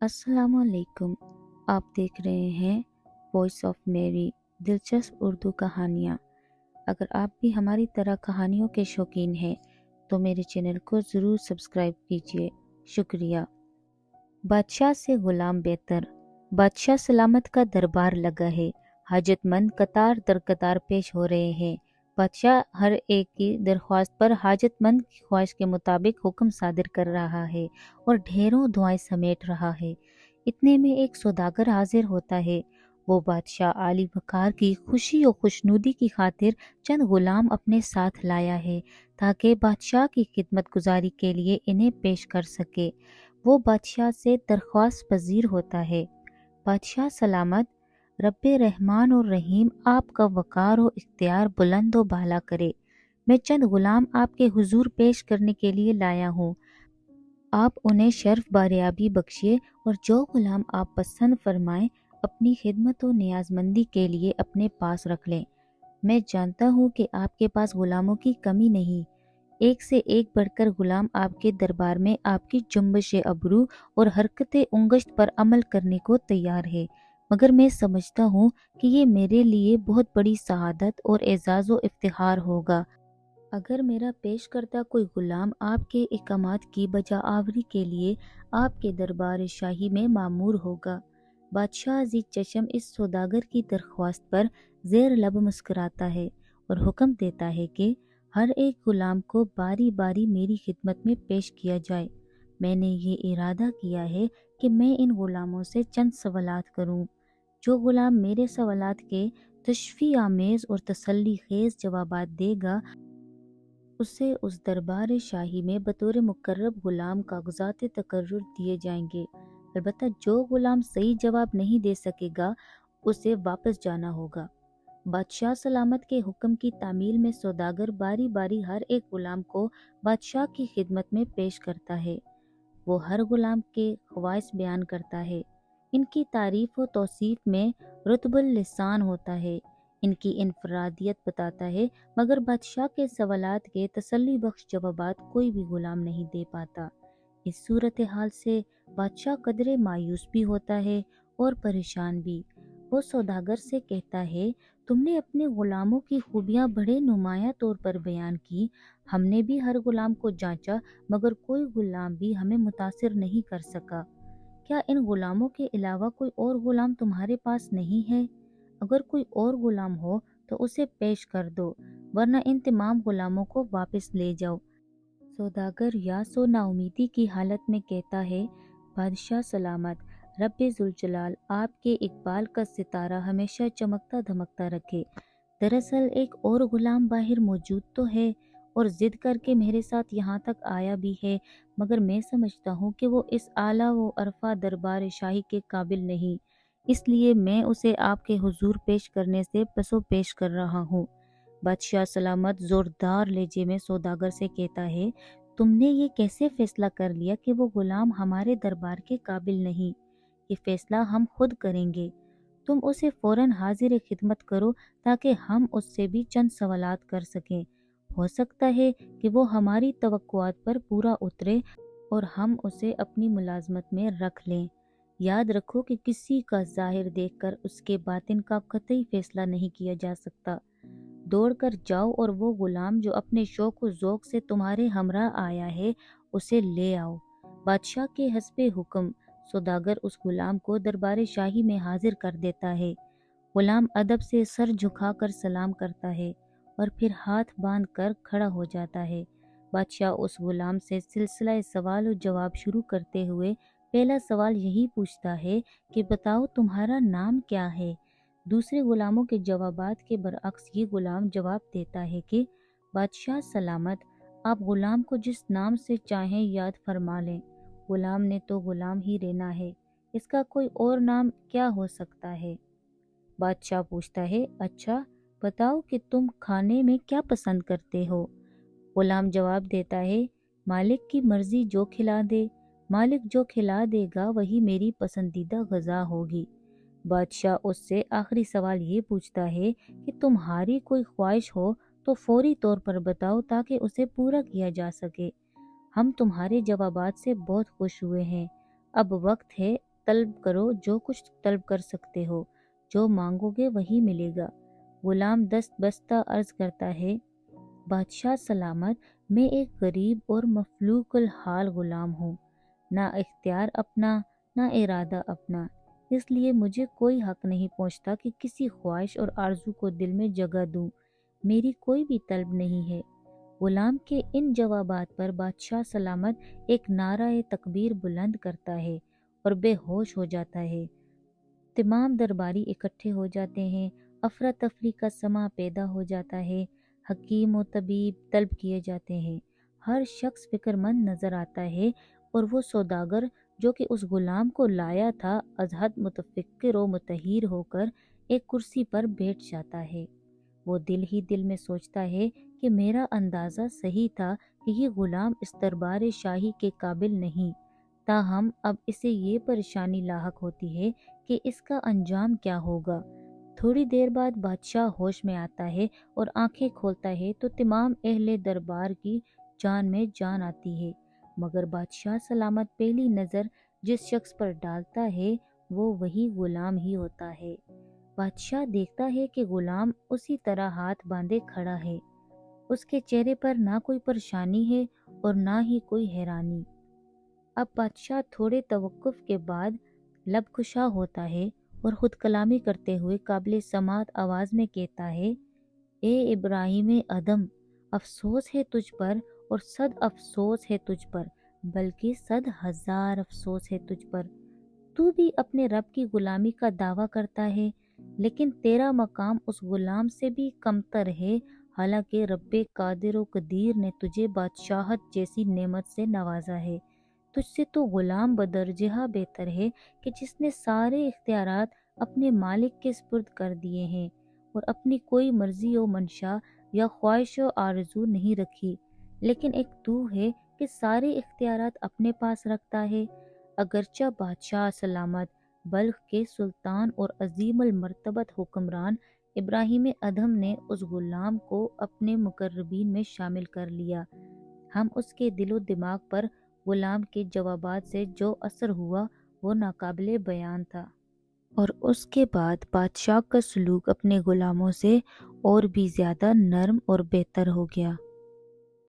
السلام علیکم۔ آپ دیکھ رہے ہیں وائس آف میری دلچسپ اردو کہانیاں۔ اگر آپ بھی ہماری طرح کہانیوں کے شوقین ہیں تو میرے چینل کو ضرور سبسکرائب کیجیے۔ شکریہ۔ بادشاہ سے غلام بہتر۔ بادشاہ سلامت کا دربار لگا ہے، حاجت مند قطار در قطار پیش ہو رہے ہیں۔ بادشاہ ہر ایک کی درخواست پر حاجت مند کی خواہش کے مطابق حکم صادر کر رہا ہے اور ڈھیروں دعائیں سمیٹ رہا ہے۔ اتنے میں ایک سوداگر حاضر ہوتا ہے۔ وہ بادشاہ عالی وقار کی خوشی و خوشنودی کی خاطر چند غلام اپنے ساتھ لایا ہے تاکہ بادشاہ کی خدمت گزاری کے لیے انہیں پیش کر سکے۔ وہ بادشاہ سے درخواست پذیر ہوتا ہے۔ بادشاہ سلامت، رب رحمان اور رحیم آپ کا وقار و اختیار بلند و بالا کرے۔ میں چند غلام آپ کے حضور پیش کرنے کے لیے لایا ہوں۔ آپ انہیں شرف باریابی بخشیے اور جو غلام آپ پسند فرمائیں اپنی خدمت و نیاز مندی کے لیے اپنے پاس رکھ لیں۔ میں جانتا ہوں کہ آپ کے پاس غلاموں کی کمی نہیں۔ ایک سے ایک بڑھ کر غلام آپ کے دربار میں آپ کی جنبش ابرو اور حرکت انگشت پر عمل کرنے کو تیار ہے، مگر میں سمجھتا ہوں کہ یہ میرے لیے بہت بڑی سعادت اور اعزاز و افتخار ہوگا اگر میرا پیش کردہ کوئی غلام آپ کے احکامات کی بجا آوری کے لیے آپ کے دربار شاہی میں مامور ہوگا۔ بادشاہ عزیز چشم اس سوداگر کی درخواست پر زیر لب مسکراتا ہے اور حکم دیتا ہے کہ ہر ایک غلام کو باری باری میری خدمت میں پیش کیا جائے۔ میں نے یہ ارادہ کیا ہے کہ میں ان غلاموں سے چند سوالات کروں۔ جو غلام میرے سوالات کے تشفیع آمیز اور تسلی خیز جوابات دے گا اسے اس دربار شاہی میں بطور مقرب غلام کاغذات تقرر دیے جائیں گے۔ البتہ جو غلام صحیح جواب نہیں دے سکے گا اسے واپس جانا ہوگا۔ بادشاہ سلامت کے حکم کی تعمیل میں سوداگر باری باری ہر ایک غلام کو بادشاہ کی خدمت میں پیش کرتا ہے۔ وہ ہر غلام کے خواص بیان کرتا ہے، ان کی تعریف و توصیف میں رطب اللسان ہوتا ہے، ان کی انفرادیت بتاتا ہے، مگر بادشاہ کے سوالات کے تسلی بخش جوابات کوئی بھی غلام نہیں دے پاتا۔ اس صورتحال سے بادشاہ قدرے مایوس بھی ہوتا ہے اور پریشان بھی۔ وہ سوداگر سے کہتا ہے، تم نے اپنے غلاموں کی خوبیاں بڑے نمایاں طور پر بیان کی، ہم نے بھی ہر غلام کو جانچا مگر کوئی غلام بھی ہمیں متاثر نہیں کر سکا۔ کیا ان غلاموں کے علاوہ کوئی اور غلام تمہارے پاس نہیں ہے؟ اگر کوئی اور غلام ہو تو اسے پیش کر دو، ورنہ ان تمام غلاموں کو واپس لے جاؤ۔ سوداگر یاس و ناامیدی کی حالت میں کہتا ہے، بادشاہ سلامت، رب ذوالجلال آپ کے اقبال کا ستارہ ہمیشہ چمکتا دھمکتا رکھے۔ دراصل ایک اور غلام باہر موجود تو ہے اور ضد کر کے میرے ساتھ یہاں تک آیا بھی ہے، مگر میں سمجھتا ہوں کہ وہ اس اعلیٰ و عرفہ دربار شاہی کے قابل نہیں، اس لیے میں اسے آپ کے حضور پیش کرنے سے پسو پیش کر رہا ہوں۔ بادشاہ سلامت زوردار لہجے میں سوداگر سے کہتا ہے، تم نے یہ کیسے فیصلہ کر لیا کہ وہ غلام ہمارے دربار کے قابل نہیں؟ یہ فیصلہ ہم خود کریں گے۔ تم اسے فوراً حاضر خدمت کرو تاکہ ہم اس سے بھی چند سوالات کر سکیں۔ ہو سکتا ہے کہ وہ ہماری توقعات پر پورا اترے اور ہم اسے اپنی ملازمت میں رکھ لیں۔ یاد رکھو کہ کسی کا ظاہر دیکھ کر اس کے باطن کا قطعی فیصلہ نہیں کیا جا سکتا۔ دوڑ کر جاؤ اور وہ غلام جو اپنے شوق و ذوق سے تمہارے ہمراہ آیا ہے اسے لے آؤ۔ بادشاہ کے حسب حکم سوداگر اس غلام کو دربار شاہی میں حاضر کر دیتا ہے۔ غلام ادب سے سر جھکا کر سلام کرتا ہے اور پھر ہاتھ باندھ کر کھڑا ہو جاتا ہے۔ بادشاہ اس غلام سے سلسلہ سوال و جواب شروع کرتے ہوئے پہلا سوال یہی پوچھتا ہے کہ بتاؤ تمہارا نام کیا ہے؟ دوسرے غلاموں کے جوابات کے برعکس یہ غلام جواب دیتا ہے کہ بادشاہ سلامت، آپ غلام کو جس نام سے چاہیں یاد فرما لیں۔ غلام نے تو غلام ہی رہنا ہے، اس کا کوئی اور نام کیا ہو سکتا ہے؟ بادشاہ پوچھتا ہے، اچھا بتاؤ کہ تم کھانے میں کیا پسند کرتے ہو؟ غلام جواب دیتا ہے، مالک کی مرضی جو کھلا دے، مالک جو کھلا دے گا وہی میری پسندیدہ غذا ہوگی۔ بادشاہ اس سے آخری سوال یہ پوچھتا ہے کہ تمہاری کوئی خواہش ہو تو فوری طور پر بتاؤ تاکہ اسے پورا کیا جا سکے۔ ہم تمہارے جوابات سے بہت خوش ہوئے ہیں، اب وقت ہے طلب کرو جو کچھ طلب کر سکتے ہو، جو مانگو گے وہی ملے گا۔ غلام دست بستہ عرض کرتا ہے، بادشاہ سلامت، میں ایک غریب اور مفلوج الحال غلام ہوں، نہ اختیار اپنا نہ ارادہ اپنا، اس لیے مجھے کوئی حق نہیں پہنچتا کہ کسی خواہش اور آرزو کو دل میں جگہ دوں، میری کوئی بھی طلب نہیں ہے۔ غلام کے ان جوابات پر بادشاہ سلامت ایک نعرہ تکبیر بلند کرتا ہے اور بے ہوش ہو جاتا ہے۔ تمام درباری اکٹھے ہو جاتے ہیں، افراتفری کا سماں پیدا ہو جاتا ہے، حکیم و طبیب طلب کیے جاتے ہیں، ہر شخص فکر مند نظر آتا ہے، اور وہ سوداگر جو کہ اس غلام کو لایا تھا از حد متفکر و متحیر ہو کر ایک کرسی پر بیٹھ جاتا ہے۔ وہ دل ہی دل میں سوچتا ہے کہ میرا اندازہ صحیح تھا کہ یہ غلام اس دربار شاہی کے قابل نہیں، تاہم اب اسے یہ پریشانی لاحق ہوتی ہے کہ اس کا انجام کیا ہوگا۔ تھوڑی دیر بعد بادشاہ ہوش میں آتا ہے اور آنکھیں کھولتا ہے تو تمام اہل دربار کی جان میں جان آتی ہے، مگر بادشاہ سلامت پہلی نظر جس شخص پر ڈالتا ہے وہ وہی غلام ہی ہوتا ہے۔ بادشاہ دیکھتا ہے کہ غلام اسی طرح ہاتھ باندھے کھڑا ہے، اس کے چہرے پر نہ کوئی پریشانی ہے اور نہ ہی کوئی حیرانی۔ اب بادشاہ تھوڑے توقف کے بعد لب کشا ہوتا ہے اور خود کلامی کرتے ہوئے قابل سماعت آواز میں کہتا ہے، اے ابراہیم ادم، افسوس ہے تجھ پر اور صد افسوس ہے تجھ پر، بلکہ 100,000 افسوس ہے تجھ پر۔ تو بھی اپنے رب کی غلامی کا دعویٰ کرتا ہے، لیکن تیرا مقام اس غلام سے بھی کمتر ہے، حالانکہ رب قادر و قدیر نے تجھے بادشاہت جیسی نعمت سے نوازا ہے۔ تجھ سے تو غلام بدرجہ بہتر ہے کہ جس نے سارے اختیارات اپنے مالک کے سپرد کر دیے ہیں اور اپنی کوئی مرضی و منشا یا خواہش و آرزو نہیں رکھی، لیکن ایک تو ہے کہ سارے اختیارات اپنے پاس رکھتا ہے۔ اگرچہ بادشاہ سلامت بلخ کے سلطان اور عظیم المرتبت حکمران ابراہیم ادھم نے اس غلام کو اپنے مقربین میں شامل کر لیا، ہم اس کے دل و دماغ پر غلام کے جوابات سے جو اثر ہوا وہ ناقابل بیان تھا۔ اور اس کے بعد بادشاہ کا سلوک اپنے غلاموں سے اور بھی زیادہ نرم اور بہتر ہو گیا۔